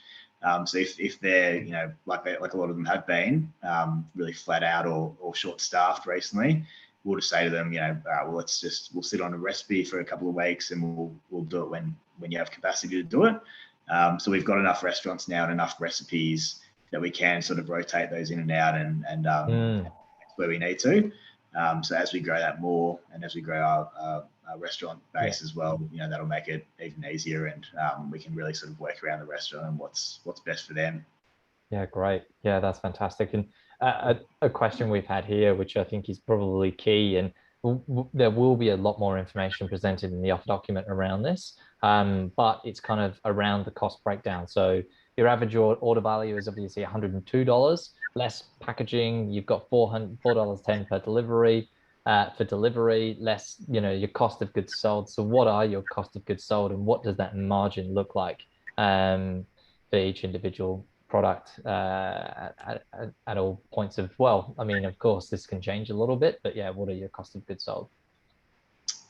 So if they're, like a lot of them have been, really flat out or short-staffed recently, we'll just say to them, all right, well, we'll sit on a recipe for a couple of weeks and we'll do it when you have capacity to do it. So we've got enough restaurants now and enough recipes that we can sort of rotate those in and out and where we need to. So as we grow that more and as we grow our restaurant base as well, that'll make it even easier and we can really sort of work around the restaurant and what's best for them. Yeah, great. Yeah, that's fantastic. And a question we've had here, which I think is probably key, and there will be a lot more information presented in the offer document around this, but it's kind of around the cost breakdown. So your average order value is obviously $102, less packaging. You've got $4.10 per delivery. For delivery, less, your cost of goods sold. So what are your cost of goods sold and what does that margin look like for each individual product at all points of, well, I mean, of course, this can change a little bit, but yeah, what are your cost of goods sold?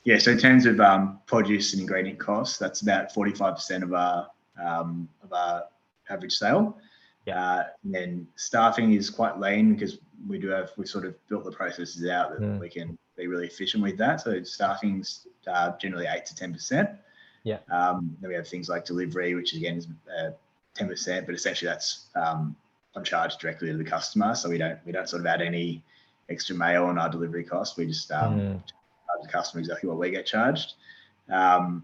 Yeah, so in terms of produce and ingredient costs, that's about 45% of our average sale. And then staffing is quite lean because we sort of built the processes out that we can be really efficient with that. So staffing's generally 8 to 10%. Yeah. Then we have things like delivery, which again is 10%, but essentially that's on charge directly to the customer. So we don't sort of add any extra mail on our delivery costs. We just charge the customer exactly what we get charged. So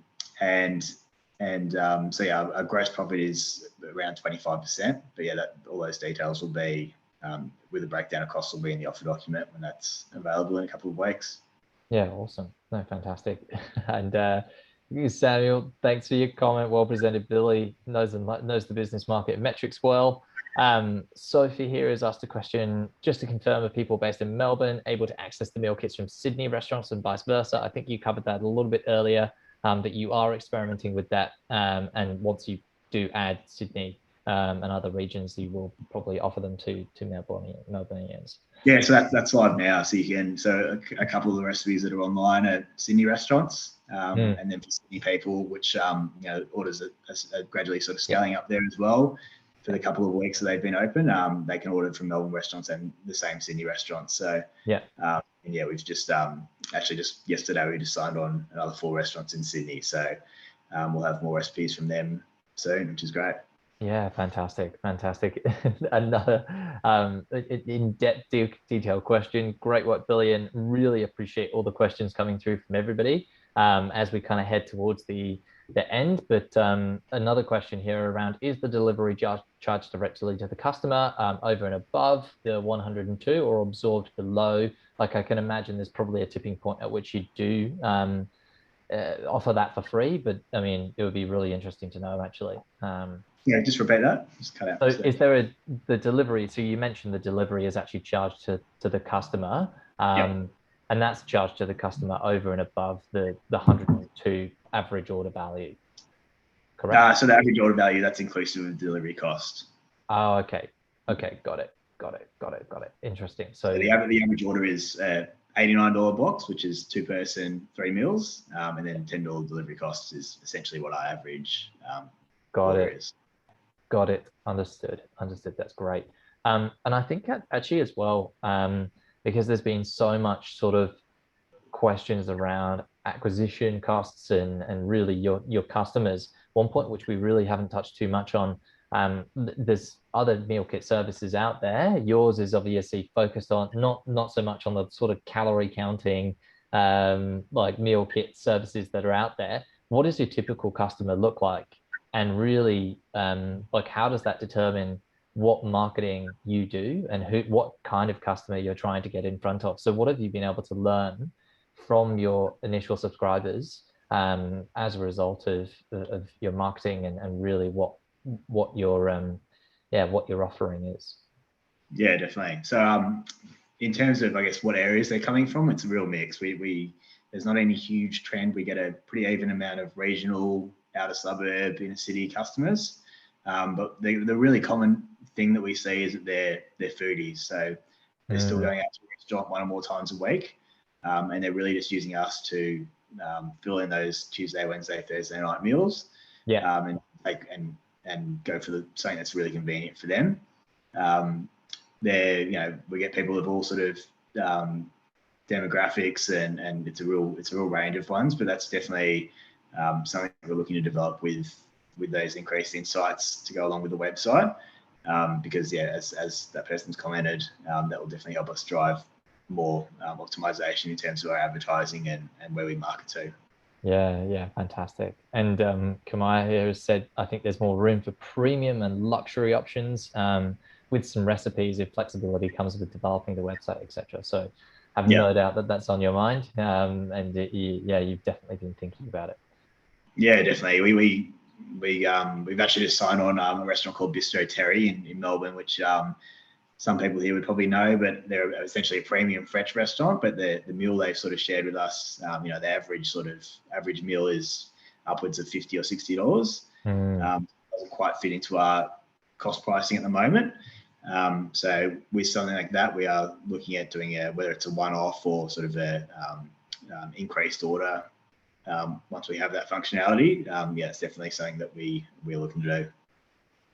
yeah, our gross profit is around 25%. But yeah, all those details will be with a breakdown of costs will be in the offer document when that's available in a couple of weeks. Yeah, awesome. No, fantastic. And Samuel, thanks for your comment. Well presented. Billy knows the business market metrics well. Sophie here has asked a question just to confirm: are people based in Melbourne able to access the meal kits from Sydney restaurants and vice versa? I think you covered that a little bit earlier, that you are experimenting with that. And once you do add Sydney and other regions, you will probably offer them to Melbourneians. Yeah, so that's live now. So you can, a couple of the recipes that are online are Sydney restaurants, and then for Sydney people, which orders are gradually sort of scaling up there as well. For the couple of weeks that they've been open, they can order from Melbourne restaurants and the same Sydney restaurants. So we've just actually just yesterday we just signed on another 4 restaurants in Sydney. So we'll have more recipes from them soon, which is great. Yeah, fantastic. Another in-depth detailed question. Great work, Billy, and really appreciate all the questions coming through from everybody as we kind of head towards the end. But another question here around: is the delivery charged directly to the customer over and above the 102 or absorbed below? Like, I can imagine there's probably a tipping point at which you do offer that for free, but I mean, it would be really interesting to know actually. Yeah, just repeat that. Just cut out. So is there the delivery? So you mentioned the delivery is actually charged to the customer, and that's charged to the customer over and above the 102 average order value, correct? So the average order value, that's inclusive of delivery cost. Oh, okay, got it. Interesting. So the average order is $89 box, which is 2-person, 3 meals, and then $10 delivery costs is essentially what our average order is. Got it. Understood. That's great. And I think actually as well, because there's been so much sort of questions around acquisition costs and really your customers. One point which we really haven't touched too much on, there's other meal kit services out there. Yours is obviously focused on not so much on the sort of calorie counting like meal kit services that are out there. What does your typical customer look like? And really, like, how does that determine what marketing you do and what kind of customer you're trying to get in front of? So what have you been able to learn from your initial subscribers as a result of your marketing and really what your offering is? Yeah, definitely. So in terms of, I guess, what areas they're coming from, it's a real mix. There's not any huge trend. We get a pretty even amount of regional, outer suburb, inner city customers. But the really common thing that we see is that they're foodies. So they're still going out to a restaurant 1 or more times a week. And they're really just using us to fill in those Tuesday, Wednesday, Thursday night meals. And go for something that's really convenient for them. We get people of all sort of demographics and it's a real range of ones, but that's definitely something we're looking to develop with those increased insights to go along with the website, because as that person's commented, that will definitely help us drive more optimization in terms of our advertising and where we market to. Yeah, fantastic. And Kamaya here has said, I think there's more room for premium and luxury options with some recipes if flexibility comes with developing the website, etc. So I have no doubt that that's on your mind, and you've definitely been thinking about it. Yeah, definitely. We've actually just signed on a restaurant called Bistro Terry in Melbourne, which some people here would probably know, but they're essentially a premium French restaurant. But the meal they've sort of shared with us, the average meal is upwards of $50 or $60. Doesn't quite fit into our cost pricing at the moment. So with something like that, we are looking at doing whether it's a one-off or sort of a increased order. Once we have that functionality, yeah, it's definitely something that we're looking to do.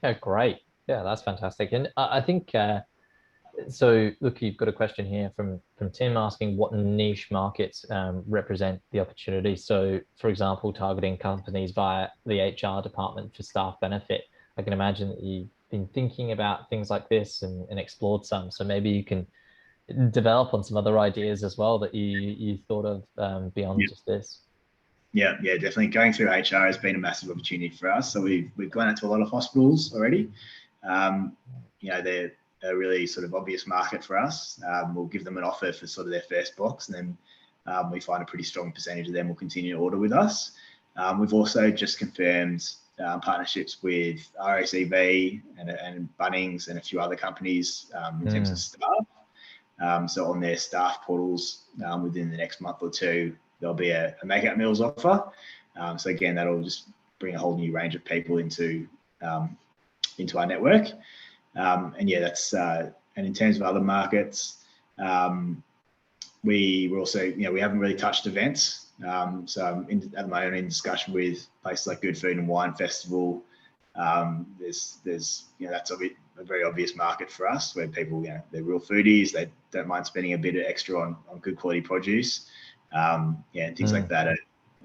Yeah, great. Yeah, that's fantastic. And I think, so look, you've got a question here from Tim asking what niche markets represent the opportunity. So for example, targeting companies via the HR department for staff benefit. I can imagine that you've been thinking about things like this and explored some. So maybe you can develop on some other ideas as well that you thought of beyond just this. Yeah, definitely. Going through HR has been a massive opportunity for us. So we've gone out to a lot of hospitals already. They're a really sort of obvious market for us. We'll give them an offer for sort of their first box, and then we find a pretty strong percentage of them will continue to order with us. We've also just confirmed partnerships with RACV and Bunnings and a few other companies in terms of staff. So on their staff portals, within the next month or two, there'll be a Makeout Meals offer. So again, that'll just bring a whole new range of people into our network. And yeah, that's and in terms of other markets, we're also, we haven't really touched events. So I'm at the moment in discussion with places like Good Food and Wine Festival. There's that's a very obvious market for us where people, they're real foodies. They don't mind spending a bit of extra on good quality produce. And things like that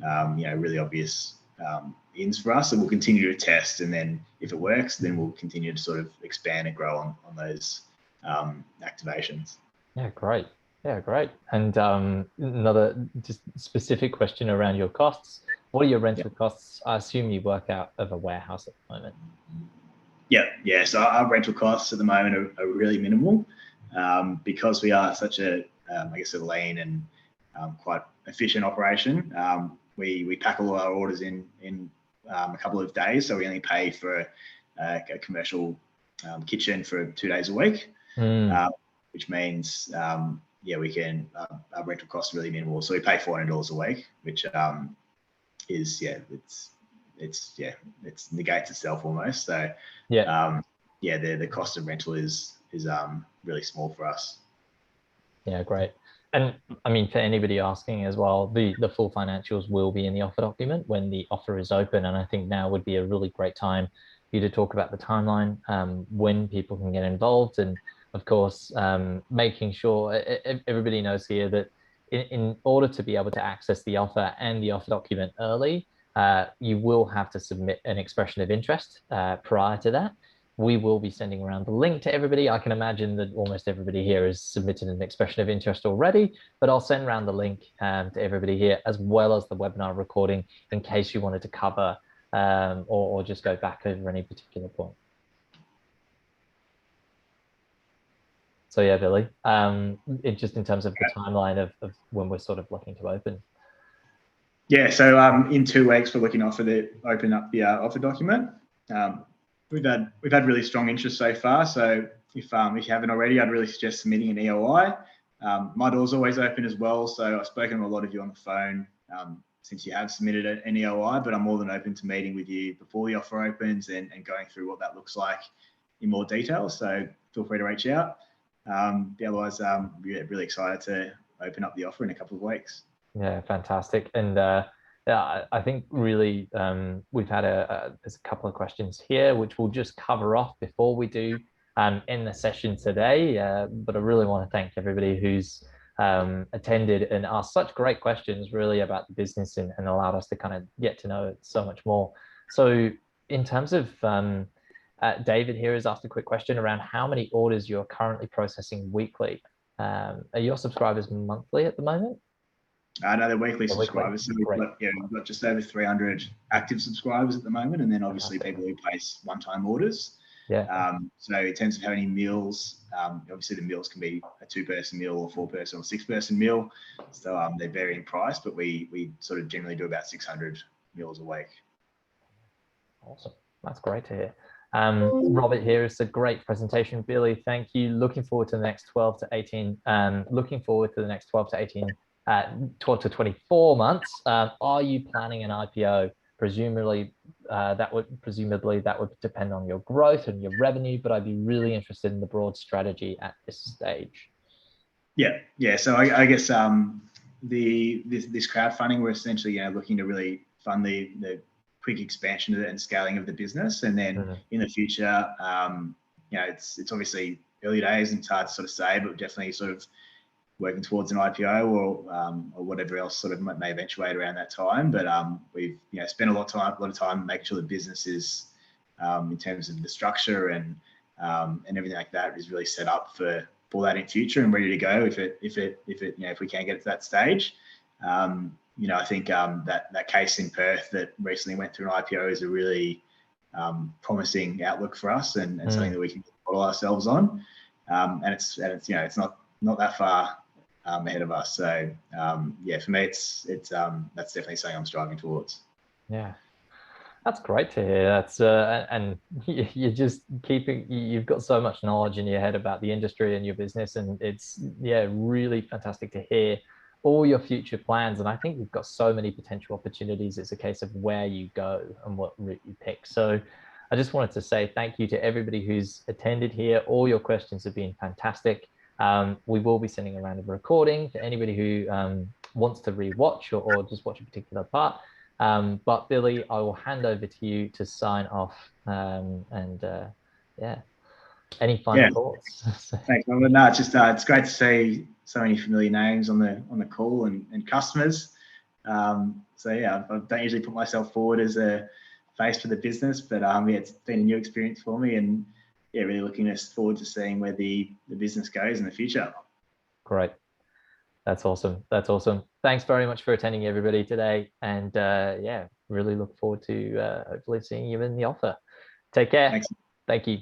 are, really obvious ins for us. And we'll continue to test. And then if it works, then we'll continue to sort of expand and grow on those activations. Yeah, great. Yeah, great. And another just specific question around your costs. What are your rental costs? I assume you work out of a warehouse at the moment. Yeah. So our rental costs at the moment are really minimal because we are such a lean and quite efficient operation. We pack all our orders in a couple of days, so we only pay for a commercial kitchen for 2 days a week, which means we can our rental costs are really minimal. So we pay $400 a week, which is it negates itself almost. So the cost of rental is really small for us. Yeah, great. And I mean, for anybody asking as well, the full financials will be in the offer document when the offer is open. And I think now would be a really great time for you to talk about the timeline, when people can get involved. And of course, making sure everybody knows here that in order to be able to access the offer and the offer document early, you will have to submit an expression of interest prior to that. We will be sending around the link to everybody. I can imagine that almost everybody here has submitted an expression of interest already, but I'll send around the link to everybody here, as well as the webinar recording, in case you wanted to cover or just go back over any particular point. So yeah, Billy, just in terms of the timeline of when we're sort of looking to open. Yeah, so in 2 weeks, we're looking to open up the offer document. We've had really strong interest so far. So if you haven't already, I'd really suggest submitting an EOI. My door's always open as well. So I've spoken to a lot of you on the phone since you have submitted an EOI, but I'm more than open to meeting with you before the offer opens and going through what that looks like in more detail. So feel free to reach out. Otherwise, really excited to open up the offer in a couple of weeks. Yeah, fantastic. And I think really we've had there's a couple of questions here, which we'll just cover off before we do end the session today. But I really want to thank everybody who's attended and asked such great questions really about the business and allowed us to kind of get to know it so much more. So in terms of David here has asked a quick question around how many orders you're currently processing weekly. Are your subscribers monthly at the moment? No, they're weekly subscribers. So we've got just over 300 active subscribers at the moment, and then obviously people who place one-time orders. Yeah. So in terms of how many meals, obviously the meals can be a 2-person meal or 4-person or 6-person meal. So they vary in price, but we sort of generally do about 600 meals a week. Awesome. That's great to hear. Robert here, it's a great presentation, Billy. Thank you. Looking forward to the next 12 to 18. 12 to 24 months. Are you planning an IPO? Presumably that would depend on your growth and your revenue, but I'd be really interested in the broad strategy at this stage. Yeah. So I guess this crowdfunding, we're essentially looking to really fund the quick expansion and scaling of the business, and then in the future, it's obviously early days and it's hard to sort of say, but definitely sort of working towards an IPO or whatever else sort of may eventuate around that time. But we've spent a lot of time making sure the business is in terms of the structure and everything like that is really set up for that in future and ready to go if we can get to that stage. I think that case in Perth that recently went through an IPO is a really promising outlook for us and something that we can model ourselves on. And it's not that far ahead of us. So for me, it's that's definitely something I'm striving towards. Yeah, that's great to hear. That's and you're just you've got so much knowledge in your head about the industry and your business, and it's really fantastic to hear all your future plans. And I think you've got so many potential opportunities. It's a case of where you go and what route you pick. So I just wanted to say thank you to everybody who's attended here. All your questions have been fantastic. We will be sending around a recording for anybody who wants to rewatch or just watch a particular part. But Billy, I will hand over to you to sign off. Any final thoughts? Thanks, Robert. No, it's just it's great to see so many familiar names on the call and customers. I don't usually put myself forward as a face for the business, but it's been a new experience for me, and really looking forward to seeing where the business goes in the future. Great. That's awesome. Thanks very much for attending, everybody, today. And really look forward to hopefully seeing you in the offer. Take care. Thanks. Thank you.